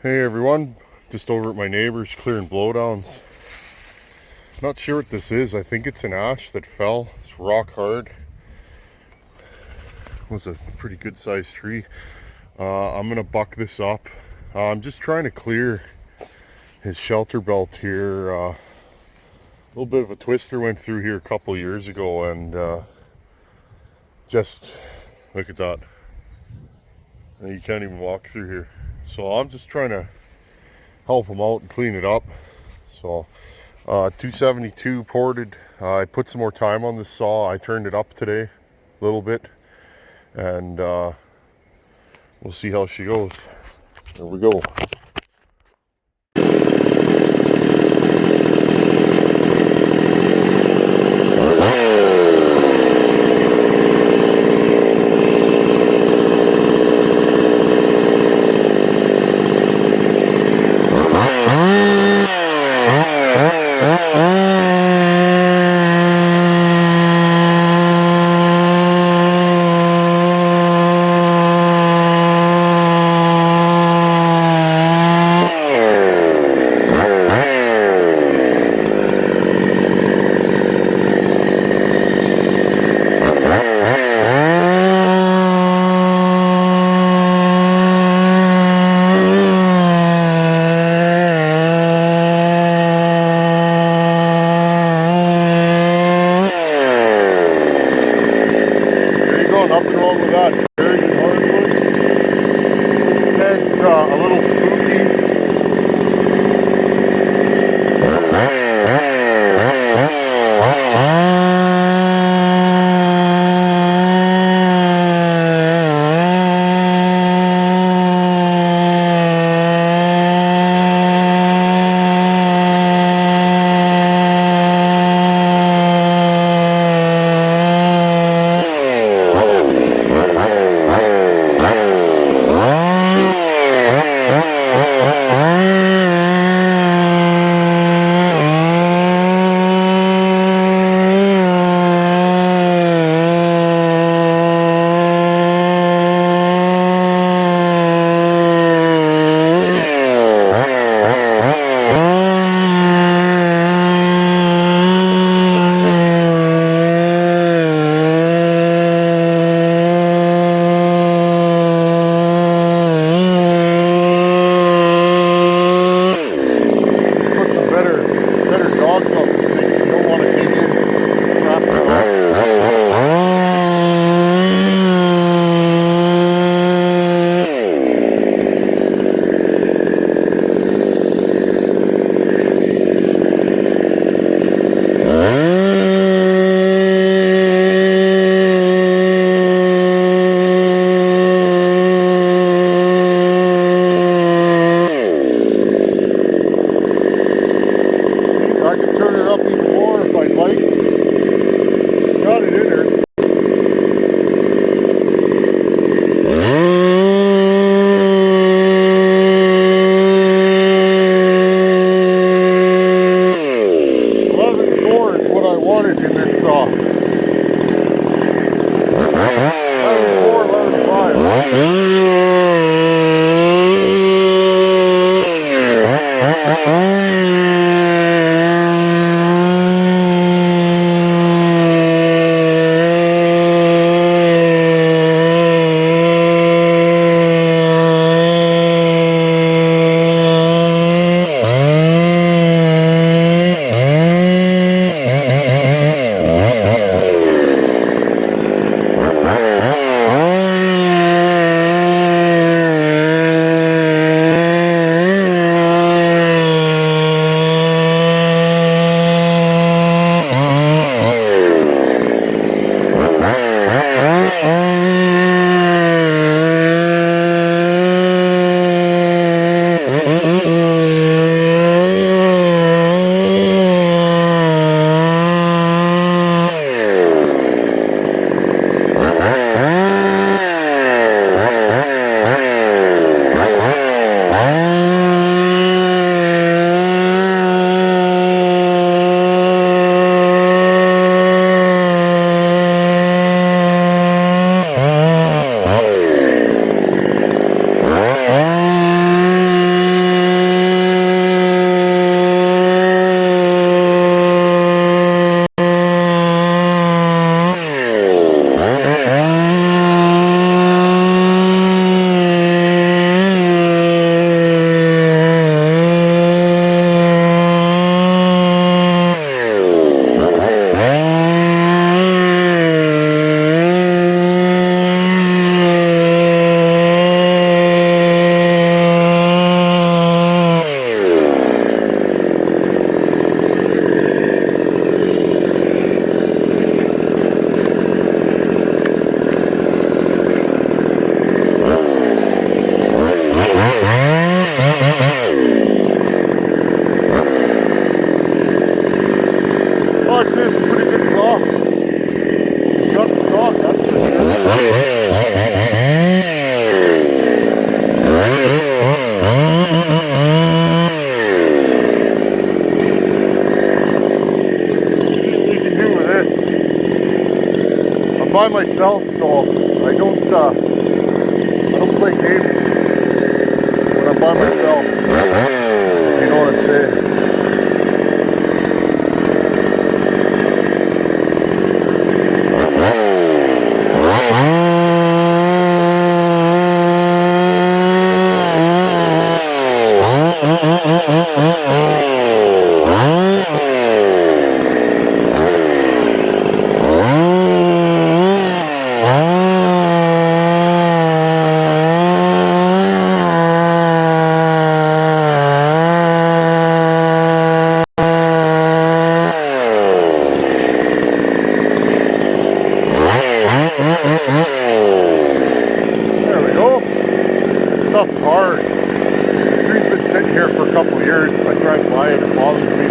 Hey everyone, just over at my neighbor's clearing blowdowns. Not sure what this is. I think it's an ash that fell. It's rock hard. It was a pretty good sized tree. I'm gonna buck this up. I'm just trying to clear his shelter belt here. A little bit of a twister went through here a couple years ago, and just look at that. You can't even walk through here. So I'm just trying to help him out and clean it up. So 272 ported. I put some more time on this saw. I turned it up today a little bit, and we'll see how she goes. There we go. Nothing wrong with that. Very good hardwood. It's a little spooky. by myself, so I don't play games when I'm by myself. You know what I'm saying? There we go. This stuff's hard. This tree's been sitting here for a couple of years. I drive by it, it bothers me.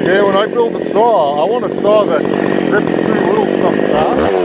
Okay, when I build a saw, I want a saw that rips through little stuff fast.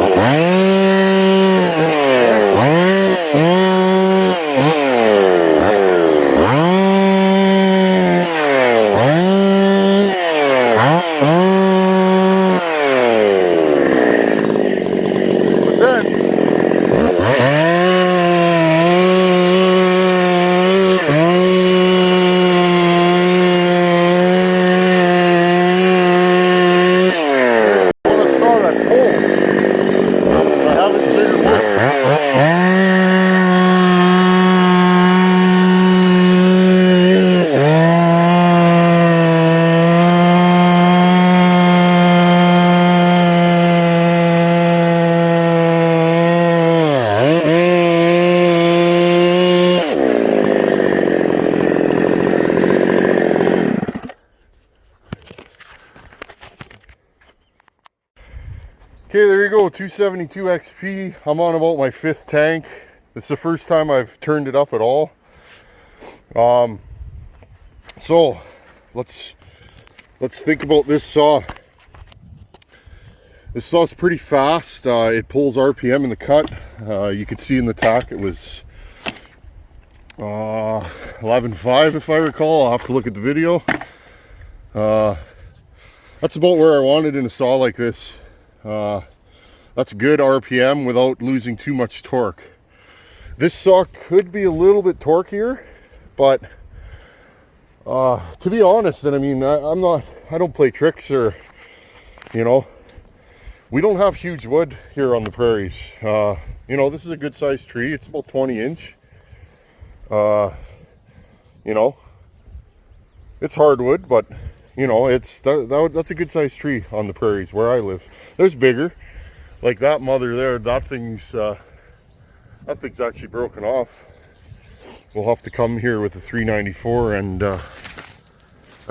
Okay, there you go, 272 XP. I'm on about my 5th tank. This is the first time I've turned it up at all. So let's think about this saw. This saw's pretty fast. It pulls RPM in the cut. You can see in the tack it was 11.5 if I recall. I'll have to look at the video. That's about where I wanted in a saw like this. That's good RPM without losing too much torque. This saw could be a little bit torqueier, but to be honest, and I mean, I don't play tricks, or, you know, we don't have huge wood here on the prairies. You know, this is a good sized tree. It's about 20 inch. You know, it's hardwood, but you know, that's a good sized tree on the prairies where I live. There's bigger, like that mother there. That thing's actually broken off. We'll have to come here with a 394 and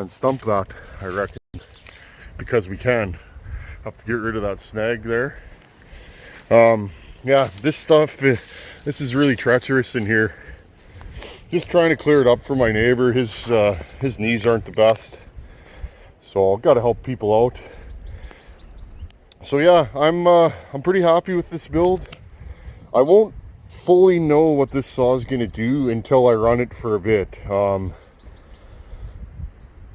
stump that, I reckon, because we can. Have to get rid of that snag there. Yeah, this stuff, this is really treacherous in here. Just trying to clear it up for my neighbor. His knees aren't the best, so I've got to help people out. So yeah, I'm pretty happy with this build. I won't fully know what this saw is going to do until I run it for a bit.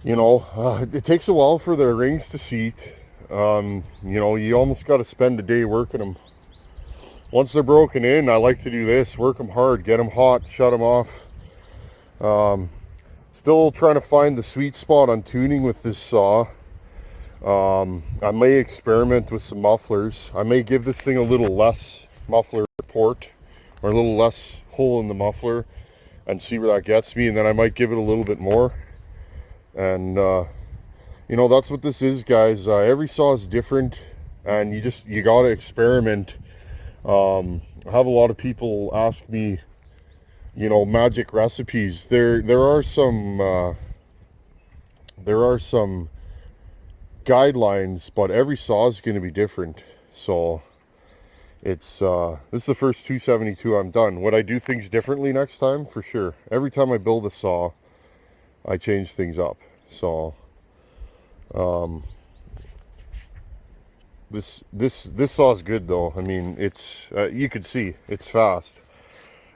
It takes a while for the rings to seat. You almost got to spend a day working them. Once they're broken in, I like to do this, work them hard, get them hot, shut them off. Still trying to find the sweet spot on tuning with this saw. I may experiment with some mufflers. I may give this thing a little less muffler port, or a little less hole in the muffler, and see where that gets me, and then I might give it a little bit more. And that's what this is, guys. Every saw is different, and you gotta experiment. I have a lot of people ask me, magic recipes. There are some guidelines, but every saw is going to be different. So this is the first 272 I'm done. Would I do things differently next time? For sure. Every time I build a saw, I change things up. So this saw is good though. I mean, it's you can see it's fast.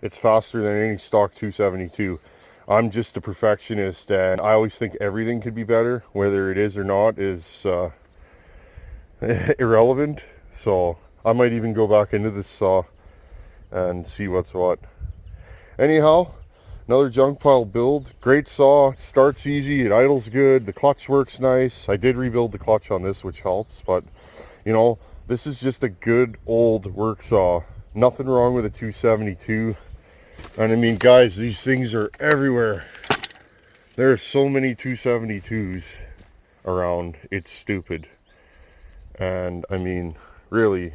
It's faster than any stock 272. I'm just a perfectionist, and I always think everything could be better. Whether it is or not is irrelevant. So I might even go back into this saw and see what's what. Anyhow, another junk pile build. Great saw. Starts easy. It idles good. The clutch works nice. I did rebuild the clutch on this, which helps. But this is just a good old work saw. Nothing wrong with a 272. And I mean, guys, these things are everywhere. There are so many 272s around. It's stupid. And I mean, really,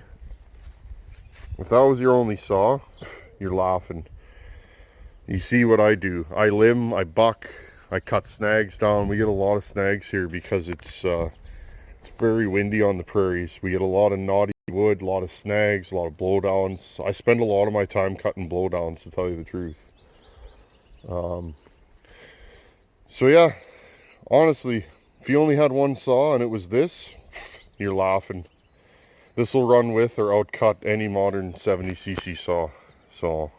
if that was your only saw, you're laughing. You see what I do. I limb, I buck, I cut snags down. We get a lot of snags here because it's very windy on the prairies. We get a lot of knotty wood, a lot of snags, a lot of blowdowns. I spend a lot of my time cutting blowdowns, to tell you the truth. So yeah, honestly, if you only had one saw and it was this, you're laughing. This will run with or outcut any modern 70cc saw. So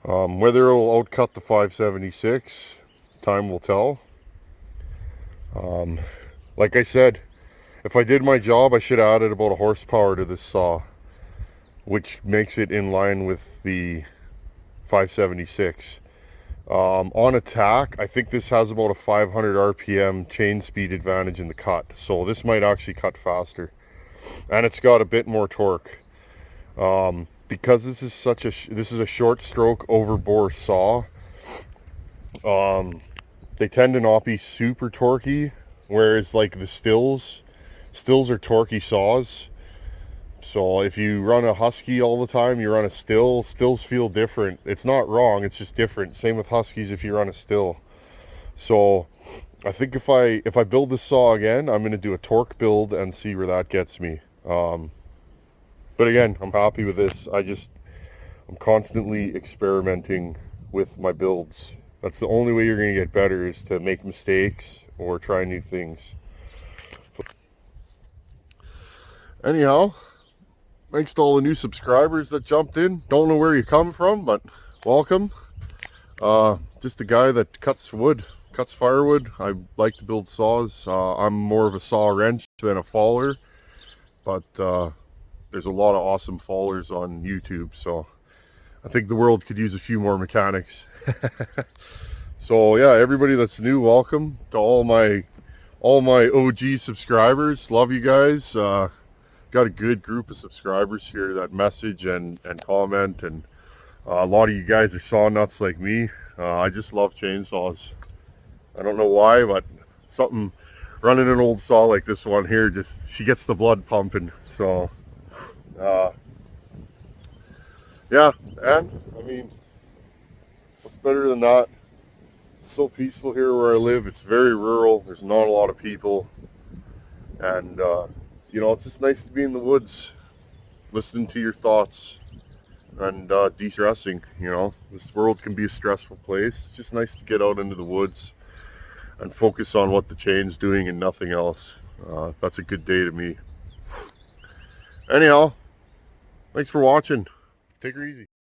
whether it will outcut the 576, time will tell. Like I said, if I did my job, I should have added about a horsepower to this saw, which makes it in line with the 576. On attack, I think this has about a 500 RPM chain speed advantage in the cut, so this might actually cut faster, and it's got a bit more torque. Because this is a short stroke over bore saw. They tend to not be super torquey, whereas like the stills are torquey saws. So if you run a Husky all the time, you run a still, stills feel different. It's not wrong, it's just different. Same with Huskies if you run a still. So I think if I build this saw again, I'm going to do a torque build and see where that gets me. But again, I'm happy with this. I'm constantly experimenting with my builds. That's the only way you're going to get better, is to make mistakes or try new things. Anyhow, thanks to all the new subscribers that jumped in. Don't know where you come from, but welcome. Just a guy that cuts wood, cuts firewood. I like to build saws. I'm more of a saw wrench than a faller, but there's a lot of awesome fallers on YouTube, so I think the world could use a few more mechanics. So yeah, everybody that's new, welcome to all my OG subscribers. Love you guys. Got a good group of subscribers here that message and comment, and a lot of you guys are saw nuts like me. I just love chainsaws. I don't know why, but something running an old saw like this one here, she gets the blood pumping. So yeah, and I mean, what's better than that? It's so peaceful here where I live. It's very rural. There's not a lot of people, and it's just nice to be in the woods. listening to your thoughts and de-stressing. You know, this world can be a stressful place. It's just nice to get out into the woods and focus on what the chain's doing and nothing else. That's a good day to me. Anyhow, thanks for watching. Take her easy.